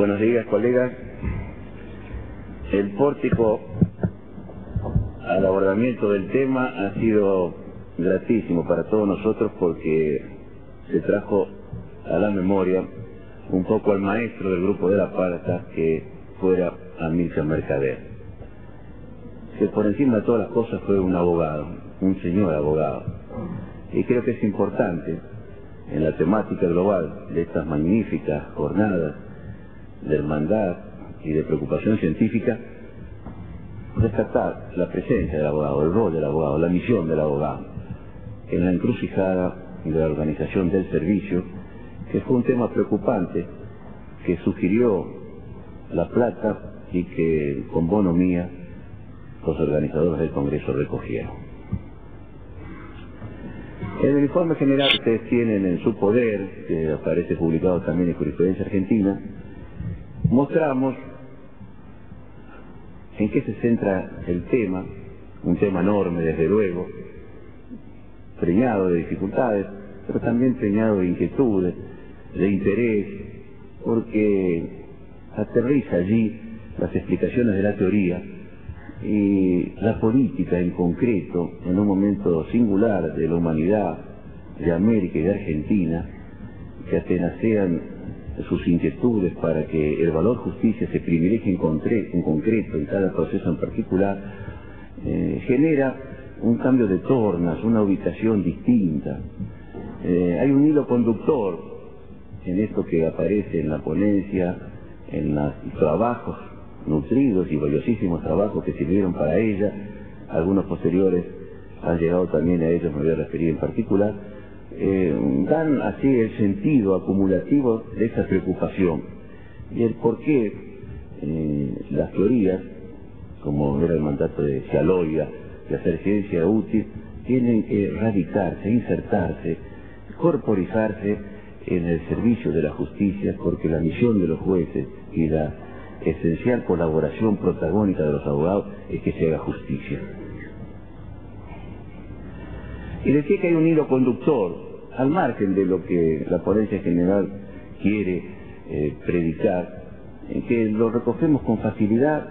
Buenos días, colegas. El pórtico al abordamiento del tema ha sido gratísimo para todos nosotros porque se trajo a la memoria un poco al maestro del grupo de La Parca, que fuera Amílcar Mercader, que por encima de todas las cosas fue un abogado, un señor abogado. Y creo que es importante en la temática global de estas magníficas jornadas de hermandad y de preocupación científica, rescatar la presencia del abogado, el rol del abogado, la misión del abogado en la encrucijada de la organización del servicio, que fue un tema preocupante que sugirió La Plata y que con bonomía los organizadores del Congreso recogieron. En el informe general que ustedes tienen en su poder, que aparece publicado también en Jurisprudencia Argentina, mostramos en qué se centra el tema, un tema enorme desde luego, preñado de dificultades, pero también preñado de inquietudes, de interés, porque aterriza allí las explicaciones de la teoría y la política en concreto, en un momento singular de la humanidad, de América y de Argentina, que atenacean sus inquietudes para que el valor justicia se privilegie en concreto en cada proceso en particular, genera un cambio de tornas, una ubicación distinta. Hay un hilo conductor en esto que aparece en la ponencia, en los trabajos nutridos y valiosísimos trabajos que sirvieron para ella. Algunos posteriores han llegado también a ellos, me voy a referir en particular. Dan así el sentido acumulativo de esa preocupación y el por qué las teorías, como era el mandato de Cialoia, de hacer ciencia útil, tienen que radicarse, insertarse, corporizarse en el servicio de la justicia, porque la misión de los jueces y la esencial colaboración protagónica de los abogados es que se haga justicia. Y decía que hay un hilo conductor, al margen de lo que la ponencia general quiere predicar, en que lo recogemos con facilidad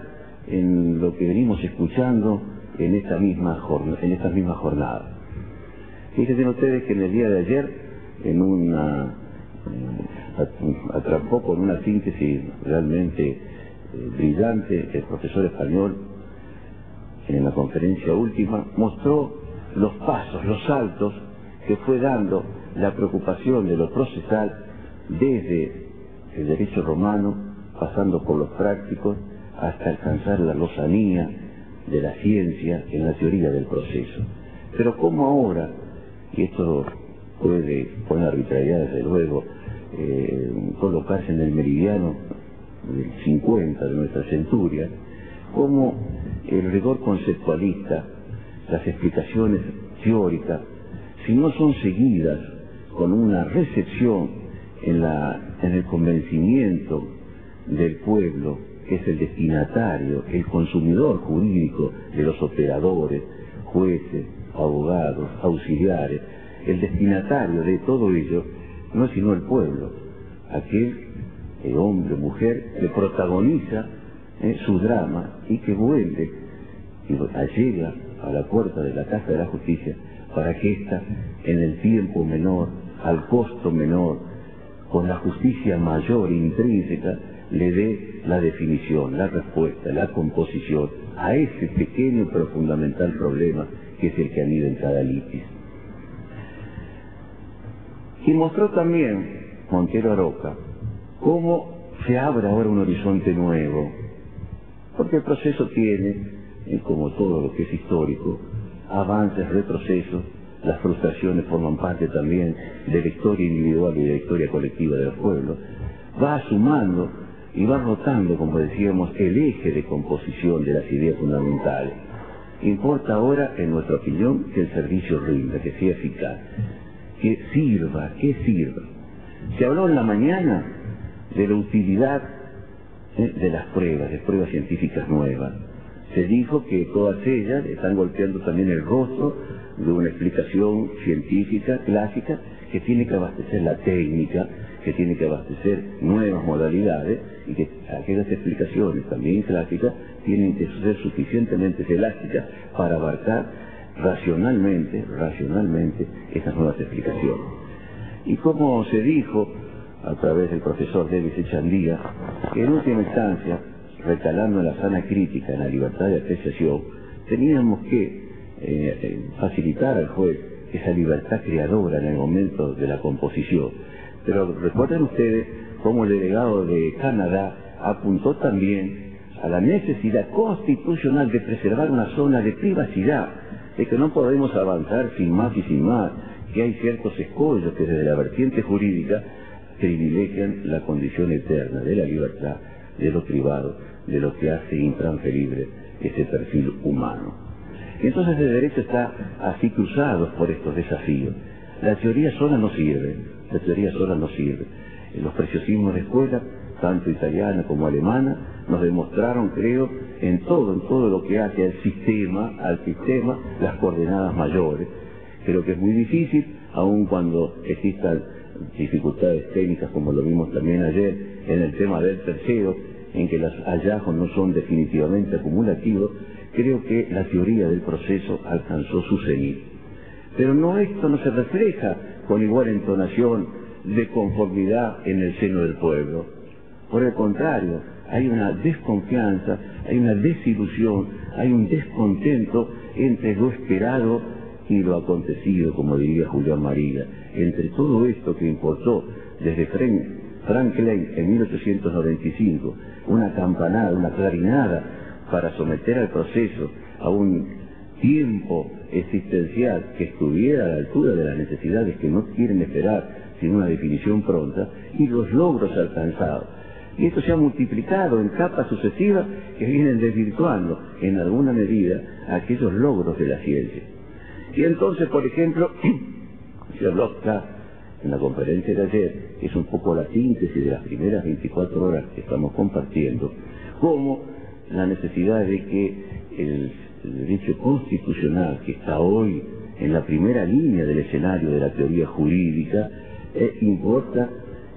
en lo que venimos escuchando en esta misma jornada. Fíjense ustedes que en el día de ayer, atrapó con una síntesis realmente brillante el profesor español, en la conferencia última, mostró los pasos, los saltos que fue dando la preocupación de lo procesal desde el derecho romano, pasando por los prácticos, hasta alcanzar la lozanía de la ciencia en la teoría del proceso. Pero como ahora, y esto puede, con arbitrariedad desde luego, colocarse en el meridiano del 50 de nuestra centuria, como el rigor conceptualista, las explicaciones teóricas, si no son seguidas con una recepción en el convencimiento del pueblo, que es el destinatario, el consumidor jurídico de los operadores, jueces, abogados, auxiliares, el destinatario de todo ello no es sino el pueblo, aquel hombre, mujer, que protagoniza su drama y que vuelve y llega a la puerta de la Casa de la Justicia para que ésta, en el tiempo menor, al costo menor, con la justicia mayor intrínseca, le dé la definición, la respuesta, la composición a ese pequeño pero fundamental problema que es el que anida en cada litis. Y mostró también Montero Aroca cómo se abre ahora un horizonte nuevo, porque el proceso tiene, como todo lo que es histórico, avances, retrocesos, las frustraciones forman parte también de la historia individual y de la historia colectiva del pueblo, va sumando y va rotando, como decíamos, el eje de composición de las ideas fundamentales. Importa ahora, en nuestra opinión, que el servicio rinda, que sea eficaz, que sirva, que sirva. Se habló en la mañana de la utilidad de las pruebas, de pruebas científicas nuevas. Se dijo que todas ellas están golpeando también el rostro de una explicación científica, clásica, que tiene que abastecer la técnica que tiene que abastecer nuevas modalidades y que aquellas explicaciones también clásicas tienen que ser suficientemente elásticas para abarcar racionalmente esas nuevas explicaciones. Y como se dijo a través del profesor Davis Echandía, que en última instancia, recalando en la sana crítica, en la libertad de apreciación, teníamos que facilitar al juez esa libertad creadora en el momento de la composición. Pero recuerden ustedes cómo el delegado de Canadá apuntó también a la necesidad constitucional de preservar una zona de privacidad, de que no podemos avanzar sin más y sin más, que hay ciertos escollos que desde la vertiente jurídica privilegian la condición eterna de la libertad, de lo privado, de lo que hace intransferible ese perfil humano. Y entonces el derecho está así cruzado por estos desafíos. La teoría sola no sirve, la teoría sola no sirve. Los preciosismos de escuela, tanto italiana como alemana, nos demostraron, creo, en todo lo que hace al sistema, las coordenadas mayores. Creo que es muy difícil, aun cuando existan dificultades técnicas, como lo vimos también ayer, en el tema del tercero, en que los hallazgos no son definitivamente acumulativos. Creo que la teoría del proceso alcanzó su cenit. Pero esto no se refleja con igual entonación de conformidad en el seno del pueblo. Por el contrario, hay una desconfianza, hay una desilusión, hay un descontento entre lo esperado y lo acontecido, como diría Julián María, entre todo esto que importó desde Frank Klein en 1895, una campanada, una clarinada para someter al proceso a un tiempo existencial que estuviera a la altura de las necesidades que no quieren esperar sin una definición pronta, y los logros alcanzados. Y esto se ha multiplicado en capas sucesivas que vienen desvirtuando en alguna medida aquellos logros de la ciencia. Y entonces, por ejemplo, el señor Locke, en la conferencia de ayer, es un poco la síntesis de las primeras 24 horas que estamos compartiendo, como la necesidad de que el derecho constitucional, que está hoy en la primera línea del escenario de la teoría jurídica, importa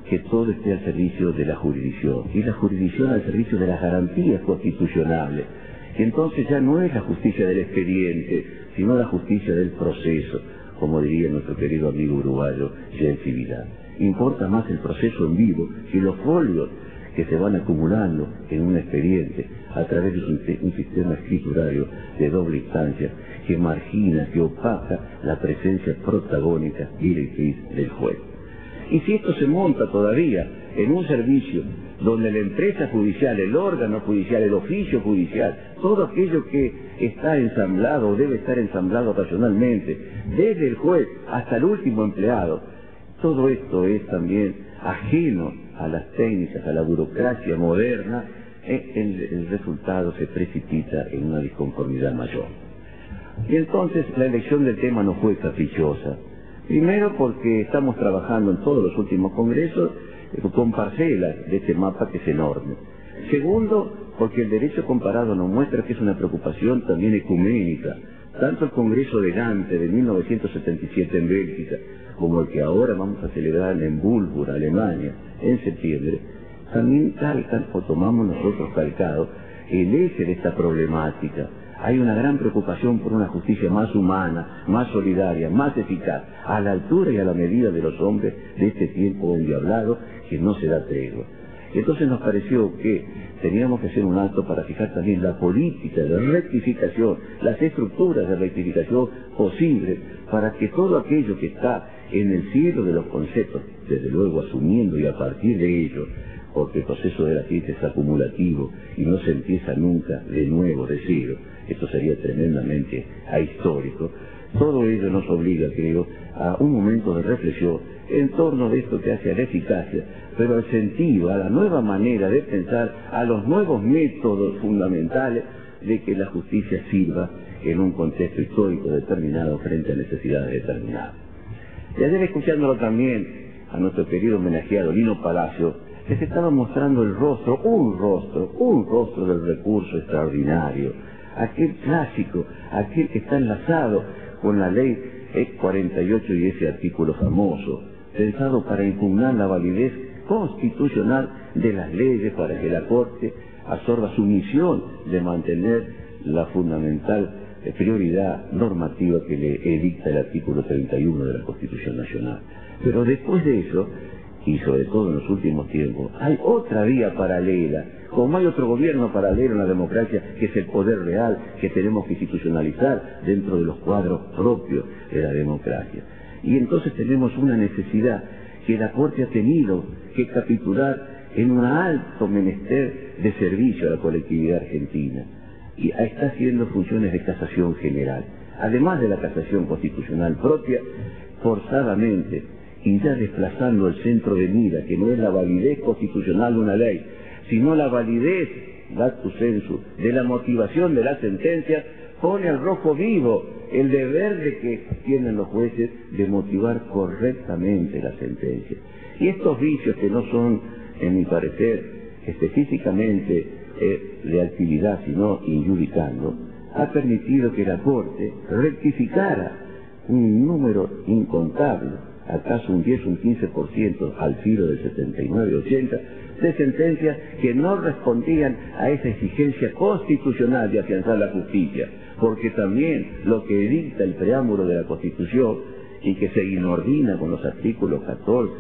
que todo esté al servicio de la jurisdicción, y la jurisdicción al servicio de las garantías constitucionales, que entonces ya no es la justicia del expediente, sino la justicia del proceso, como diría nuestro querido amigo uruguayo Jensi Vidal. Importa más el proceso en vivo que los folios que se van acumulando en un expediente a través de un sistema escriturario de doble instancia que margina, que opaca la presencia protagónica directriz del juez. Y si esto se monta todavía en un servicio donde la empresa judicial, el órgano judicial, el oficio judicial, todo aquello que está ensamblado o debe estar ensamblado racionalmente, desde el juez hasta el último empleado, todo esto es también ajeno a las técnicas, a la burocracia moderna, el resultado se precipita en una disconformidad mayor. Y entonces la elección del tema no fue caprichosa. Primero porque estamos trabajando en todos los últimos congresos con parcelas de este mapa que es enorme. Segundo, porque el derecho comparado nos muestra que es una preocupación también ecuménica. Tanto el Congreso de Gante de 1977 en Bélgica, como el que ahora vamos a celebrar en Würzburg, Alemania, en septiembre, también calcan, o tomamos nosotros calcado, el eje de esta problemática. Hay una gran preocupación por una justicia más humana, más solidaria, más eficaz, a la altura y a la medida de los hombres de este tiempo endiablado que no se da tregua. Entonces nos pareció que teníamos que hacer un alto para fijar también la política de rectificación, las estructuras de rectificación posibles, para que todo aquello que está en el cielo de los conceptos, desde luego asumiendo y a partir de ello, porque el proceso de la ciencia es acumulativo y no se empieza nunca de nuevo, de cero, esto sería tremendamente ahistórico. Todo ello nos obliga, creo, a un momento de reflexión en torno de esto que hace a la eficacia, pero al sentido, a la nueva manera de pensar, a los nuevos métodos fundamentales de que la justicia sirva en un contexto histórico determinado frente a necesidades determinadas. Y ayer, escuchándolo también a nuestro querido homenajeado Lino Palacio, les estaba mostrando el rostro, un rostro del recurso extraordinario, aquel clásico, aquel que está enlazado con la ley 48 y ese artículo famoso, pensado para impugnar la validez constitucional de las leyes, para que la Corte absorba su misión de mantener la fundamental prioridad normativa que le dicta el artículo 31 de la Constitución Nacional. Pero después de eso, y sobre todo en los últimos tiempos, hay otra vía paralela, como hay otro gobierno paralelo en la democracia, que es el poder real, que tenemos que institucionalizar dentro de los cuadros propios de la democracia. Y entonces tenemos una necesidad que la Corte ha tenido que capitular en un alto menester de servicio a la colectividad argentina, y está haciendo funciones de casación general, además de la casación constitucional propia, forzadamente, y ya desplazando el centro de mira, que no es la validez constitucional de una ley, sino la validez, lactu sensu, de la motivación de la sentencia, pone al rojo vivo el deber de que tienen los jueces de motivar correctamente la sentencia. Y estos vicios, que no son, en mi parecer, específicamente de actividad, sino injudicando, ha permitido que la Corte rectificara un número incontable, acaso un 10 o un 15% al filo del 79-80, de sentencias que no respondían a esa exigencia constitucional de afianzar la justicia, porque también lo que dicta el preámbulo de la Constitución, y que se inordina con los artículos 14,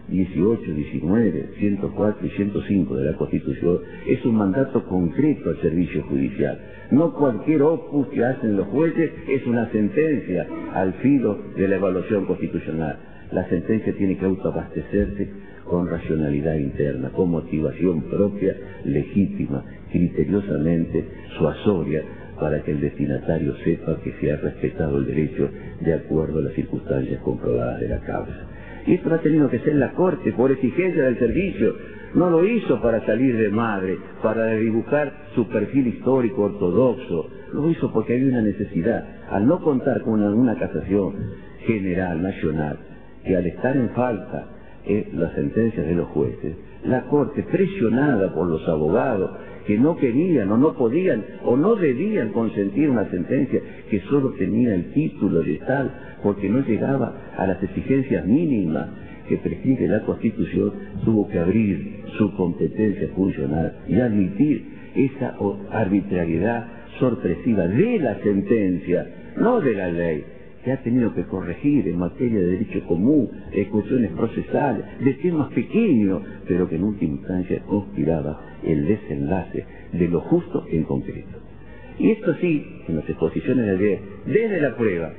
18, 19, 104 y 105 de la Constitución, es un mandato concreto al servicio judicial. No cualquier opus que hacen los jueces es una sentencia al filo de la evaluación constitucional. La sentencia tiene que autoabastecerse con racionalidad interna, con motivación propia, legítima, criteriosamente suasoria, para que el destinatario sepa que se ha respetado el derecho de acuerdo a las circunstancias comprobadas de la causa. Y esto ha tenido que ser la Corte por exigencia del servicio. No lo hizo para salir de madre, para dibujar su perfil histórico ortodoxo. Lo hizo porque había una necesidad. Al no contar con una casación general, nacional, que al estar en falta las sentencias de los jueces, la Corte, presionada por los abogados que no querían o no podían o no debían consentir una sentencia que solo tenía el título de tal, porque no llegaba a las exigencias mínimas que prescribe la Constitución, tuvo que abrir su competencia funcional y admitir esa arbitrariedad sorpresiva de la sentencia, no de la ley, que ha tenido que corregir en materia de derecho común, de cuestiones procesales, de temas pequeños, pero que en última instancia conspiraba el desenlace de lo justo en concreto. Y esto sí, en las exposiciones de ayer, desde la prueba,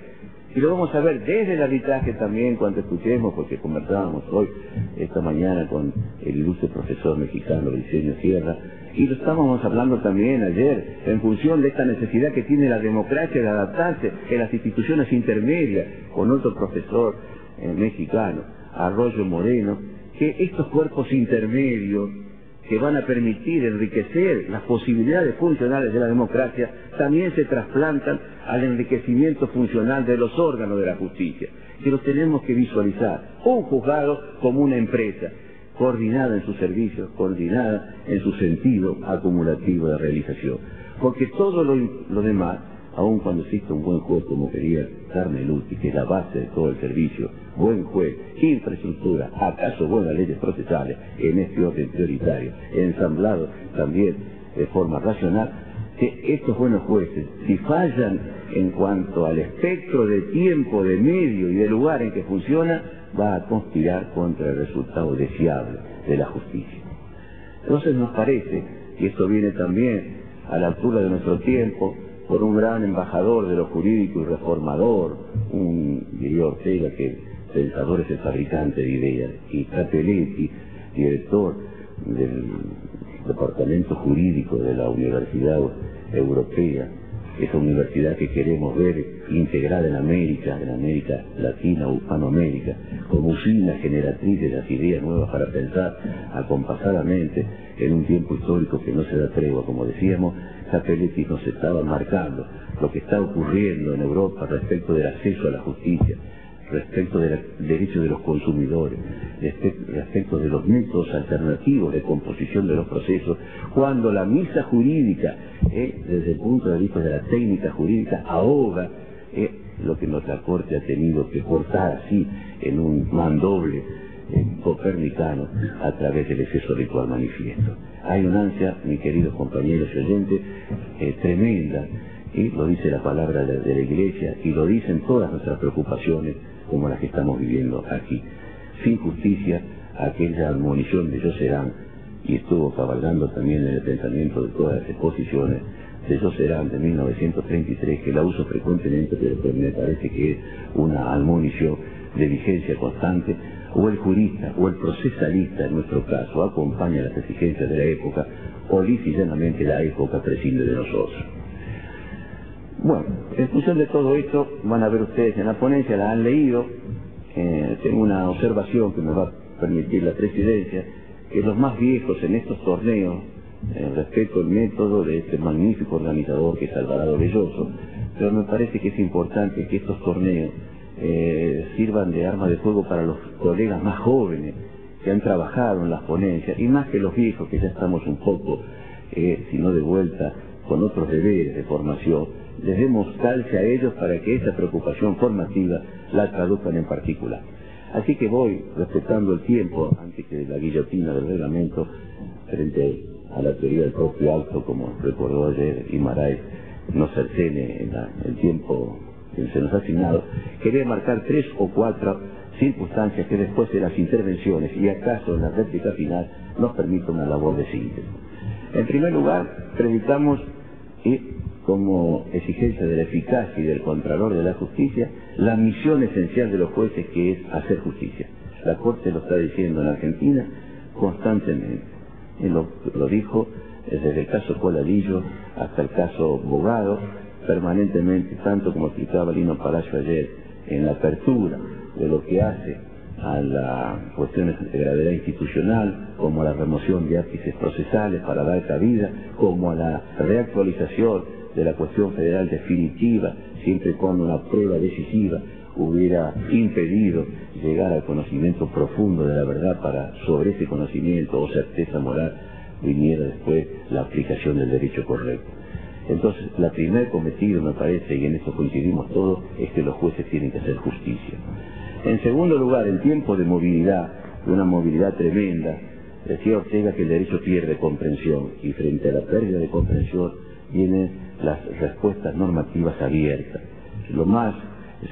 y lo vamos a ver desde el arbitraje también cuando escuchemos, porque conversábamos hoy, esta mañana, con el ilustre profesor mexicano Briceño Sierra, y lo estábamos hablando también ayer, en función de esta necesidad que tiene la democracia de adaptarse en las instituciones intermedias, con otro profesor mexicano, Arroyo Moreno, que estos cuerpos intermedios que van a permitir enriquecer las posibilidades funcionales de la democracia, también se trasplantan al enriquecimiento funcional de los órganos de la justicia, que los tenemos que visualizar. Un juzgado como una empresa, coordinada en sus servicios, coordinada en su sentido acumulativo de realización. Porque todo lo demás, aun cuando existe un buen juez, como quería Carmen Luti, que es la base de todo el servicio, buen juez, infraestructura, acaso buenas leyes procesales, en este orden prioritario, ensamblado también de forma racional, que estos buenos jueces, si fallan en cuanto al espectro de tiempo, de medio y de lugar en que funciona, va a conspirar contra el resultado deseable de la justicia. Entonces nos parece, y esto viene también a la altura de nuestro tiempo, por un gran embajador de lo jurídico y reformador, diría Ortega, que pensador es el fabricante de ideas, y Capelletti, director del Departamento Jurídico de la Universidad Europea, esa universidad que queremos ver integrada en América Latina, Hispanoamérica, como usina generatriz de las ideas nuevas para pensar acompasadamente en un tiempo histórico que no se da tregua, como decíamos. Capelletti nos estaba marcando lo que está ocurriendo en Europa respecto del acceso a la justicia, respecto del derecho de los consumidores, respecto de los métodos alternativos de composición de los procesos, cuando la misa jurídica, desde el punto de vista de la técnica jurídica, ahoga lo que nuestra Corte ha tenido que cortar así en un mandoble copernicano a través del exceso ritual manifiesto. Hay una ansia, mis queridos compañeros y oyentes, tremenda, y lo dice la palabra de la Iglesia y lo dicen todas nuestras preocupaciones como las que estamos viviendo aquí. Sin justicia, aquella admonición de ellos serán, y estuvo cabalgando también en el pensamiento de todas las exposiciones, de ellos serán de 1933, que la uso frecuentemente, pero que me parece que es una admonición de vigencia constante. O el jurista o el procesalista, en nuestro caso, acompaña las exigencias de la época, o lisa y llanamente la época prescinde de nosotros. Bueno, en función de todo esto, van a ver ustedes en la ponencia, la han leído. Tengo una observación que me va a permitir la presidencia, que los más viejos en estos torneos, respeto el método de este magnífico organizador que es Alvarado Belloso, pero me parece que es importante que estos torneos sirvan de arma de fuego para los colegas más jóvenes que han trabajado en las ponencias, y más que los viejos que ya estamos un poco, si no de vuelta, con otros deberes de formación, les demos calce a ellos para que esa preocupación formativa la traduzcan en particular. Así que voy respetando el tiempo antes que la guillotina del reglamento, frente a la teoría del propio acto, como recordó ayer Guimarães, no cercene en el tiempo que se nos ha asignado. Quería marcar 3 o 4 circunstancias que después de las intervenciones y acaso en la réplica final nos permita una labor de síntesis. En primer lugar, predicamos como exigencia de la eficacia y del Contralor de la Justicia la misión esencial de los jueces, que es hacer justicia. La Corte lo está diciendo en Argentina constantemente. Él lo dijo desde el caso Coladillo hasta el caso Bogado, permanentemente, tanto como explicaba Lino Palacio ayer en la apertura de lo que hace a las cuestiones de gravedad institucional, como a la remoción de ápices procesales para dar cabida, como a la reactualización de la cuestión federal definitiva, siempre cuando una prueba decisiva hubiera impedido llegar al conocimiento profundo de la verdad, para sobre ese conocimiento o certeza moral viniera después la aplicación del derecho correcto. Entonces, la primer cometido, me parece, y en esto coincidimos todos, es que los jueces tienen que hacer justicia. En segundo lugar, en tiempos de movilidad, de una movilidad tremenda, decía Ortega que el derecho pierde comprensión, y frente a la pérdida de comprensión vienen las respuestas normativas abiertas. Lo más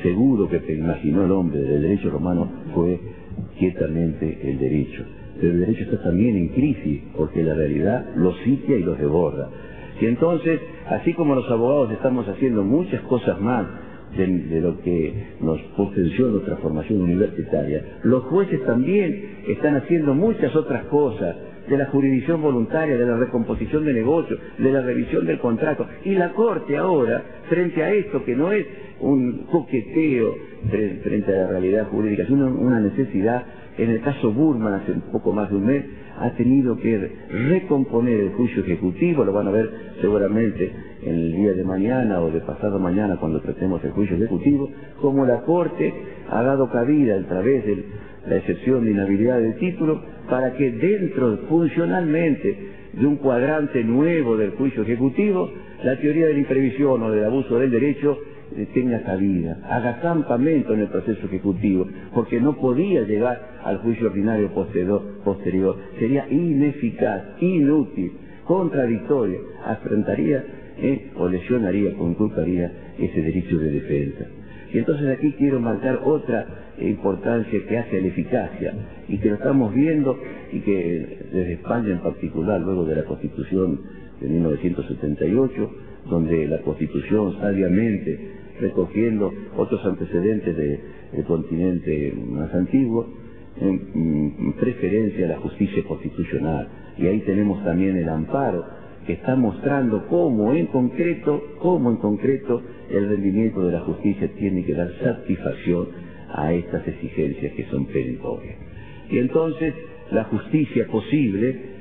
seguro que imaginó el hombre del derecho romano fue quietamente el derecho. Pero el derecho está también en crisis, porque la realidad los sitia y los desborda. Y entonces, así como los abogados estamos haciendo muchas cosas más de lo que nos potenció nuestra formación universitaria, los jueces también están haciendo muchas otras cosas, de la jurisdicción voluntaria, de la recomposición de negocios, de la revisión del contrato. Y la Corte ahora, frente a esto, que no es un coqueteo frente a la realidad jurídica, sino una necesidad, en el caso Burman, hace un poco más de un mes, ha tenido que recomponer el juicio ejecutivo. Lo van a ver seguramente en el día de mañana o de pasado mañana cuando tratemos el juicio ejecutivo, como la Corte ha dado cabida a través de la excepción de inhabilidad del título para que dentro, funcionalmente, de un cuadrante nuevo del juicio ejecutivo, la teoría de la imprevisión o del abuso del derecho tenga cabida, haga campamento en el proceso ejecutivo, porque no podía llegar al juicio ordinario posterior. Sería ineficaz, inútil, contradictorio, afrentaría o lesionaría, conculcaría ese derecho de defensa. Y entonces aquí quiero marcar otra importancia que hace a la eficacia, y que lo estamos viendo, y que desde España en particular, luego de la Constitución de 1978, donde la Constitución sabiamente, recogiendo otros antecedentes del continente más antiguo, en preferencia a la justicia constitucional. Y ahí tenemos también el amparo, que está mostrando cómo en concreto el rendimiento de la justicia tiene que dar satisfacción a estas exigencias que son perentorias. Y entonces la justicia posible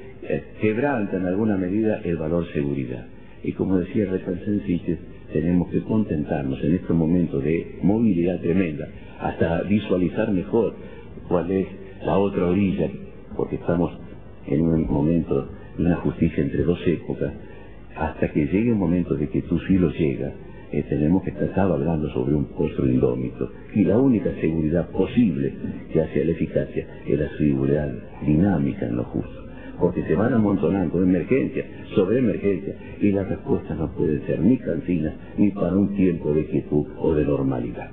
quebranta en alguna medida el valor seguridad. Y como decía Recansensites, tenemos que contentarnos en estos momentos de movilidad tremenda, hasta visualizar mejor cuál es la otra orilla, porque estamos en un momento de una justicia entre dos épocas, hasta que llegue un momento de que tu filo llega, tenemos que estar cabalgando sobre un potro indómito. Y la única seguridad posible que hace la eficacia es la seguridad dinámica en lo justo. Porque se van amontonando emergencias sobre emergencias y las respuestas no pueden ser ni cansinas ni para un tiempo de quietud o de normalidad.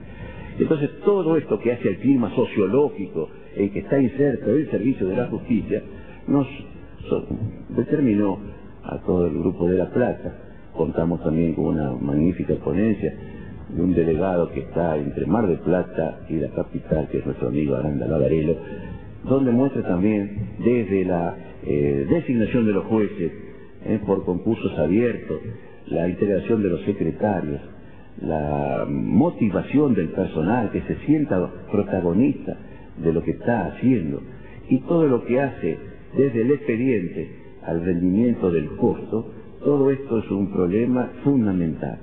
Entonces todo esto que hace el clima sociológico en que está inserto el servicio de la justicia nos determinó a todo el grupo de La Plata. Contamos también con una magnífica ponencia de un delegado que está entre Mar del Plata y la capital, que es nuestro amigo Aranda Lavarello, donde muestra también desde la designación de los jueces por concursos abiertos, la integración de los secretarios, la motivación del personal que se sienta protagonista de lo que está haciendo, y todo lo que hace desde el expediente al rendimiento del costo. Todo esto es un problema fundamental.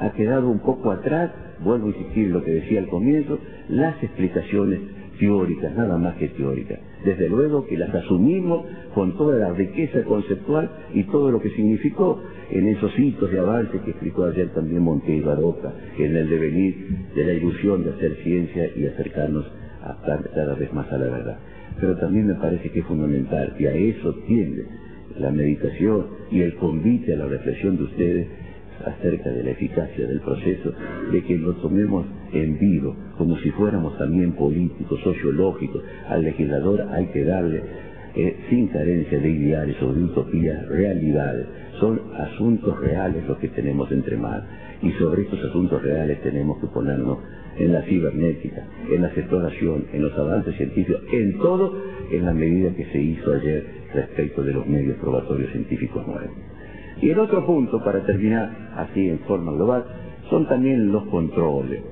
Ha quedado un poco atrás, vuelvo a insistir en lo que decía al comienzo, las explicaciones teóricas, nada más que teóricas. Desde luego que las asumimos con toda la riqueza conceptual y todo lo que significó en esos hitos de avance que explicó ayer también Monteiro Aroca, en el devenir de la ilusión de hacer ciencia y acercarnos cada vez más a la verdad. Pero también me parece que es fundamental, y a eso tiende la meditación y el convite a la reflexión de ustedes acerca de la eficacia del proceso, de que lo tomemos en vivo, como si fuéramos también políticos, sociológicos. Al legislador hay que darle, sin carencia de ideales o de utopías, realidades. Son asuntos reales los que tenemos entre manos, y sobre estos asuntos reales tenemos que ponernos en la cibernética, en la exploración, en los avances científicos, en todo, en la medida que se hizo ayer respecto de los medios probatorios científicos nuevos. Y el otro punto, para terminar así en forma global, son también los controles.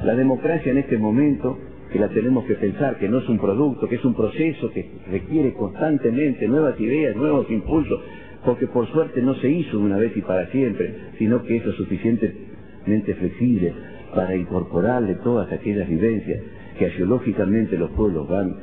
La democracia en este momento, que la tenemos que pensar, que no es un producto, que es un proceso que requiere constantemente nuevas ideas, nuevos impulsos, porque por suerte no se hizo de una vez y para siempre, sino que es lo suficientemente flexible para incorporarle todas aquellas vivencias que axiológicamente los pueblos van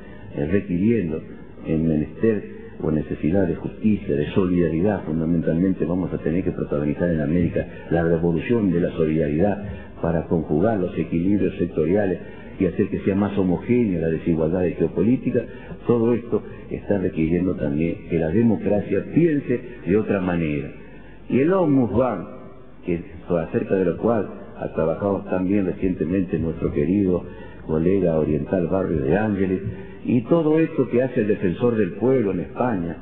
requiriendo en menester o necesidad de justicia, de solidaridad. Fundamentalmente vamos a tener que protagonizar en América la revolución de la solidaridad para conjugar los equilibrios sectoriales y hacer que sea más homogénea la desigualdad geopolítica. Todo esto está requiriendo también que la democracia piense de otra manera. Y el Omnibus Bank, acerca de lo cual ha trabajado también recientemente nuestro querido colega oriental Barrio de Ángeles, y todo esto que hace el defensor del pueblo en España,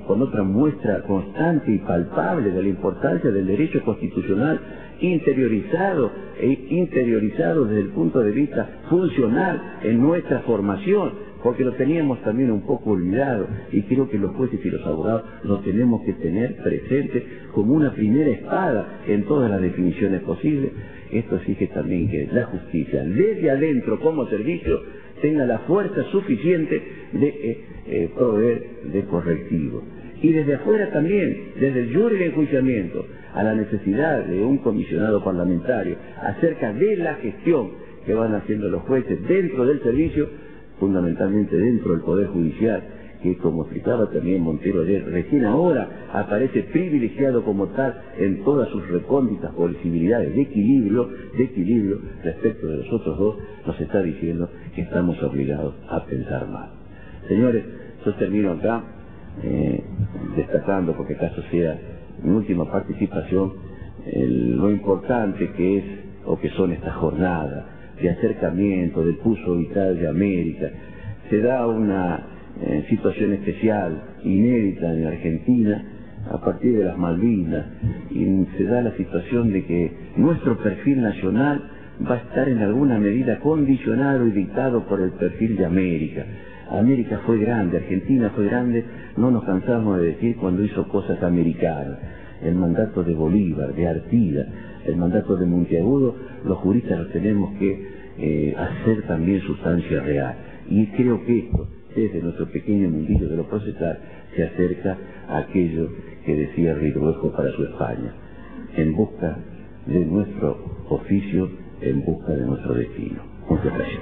con otra muestra constante y palpable de la importancia del derecho constitucional interiorizado desde el punto de vista funcional en nuestra formación, porque lo teníamos también un poco olvidado, y creo que los jueces y los abogados lo tenemos que tener presente como una primera espada en todas las definiciones posibles. Esto exige también que la justicia, desde adentro como servicio, tenga la fuerza suficiente de proveer de correctivo. Y desde afuera también, desde el jury de enjuiciamiento a la necesidad de un comisionado parlamentario acerca de la gestión que van haciendo los jueces dentro del servicio, fundamentalmente dentro del Poder Judicial, que, como explicaba también Montero ayer, recién ahora aparece privilegiado como tal en todas sus recónditas posibilidades de equilibrio respecto de los otros dos, nos está diciendo que estamos obligados a pensar más. Señores, yo termino acá destacando, porque acaso sea mi última participación, lo importante que es o que son estas jornadas de acercamiento del pulso vital de América. Se da una situación especial, inédita en Argentina, a partir de las Malvinas, y se da la situación de que nuestro perfil nacional va a estar en alguna medida condicionado y dictado por el perfil de América. América fue grande, Argentina fue grande, no nos cansamos de decir cuando hizo cosas americanas. El mandato de Bolívar, de Artigas, el mandato de Monteagudo, los juristas los tenemos que hacer también sustancia real. Y creo que esto, desde nuestro pequeño mundillo de lo procesal, se acerca a aquello que decía Ridruejo para su España, en busca de nuestro oficio, en busca de nuestro destino. Muchas gracias.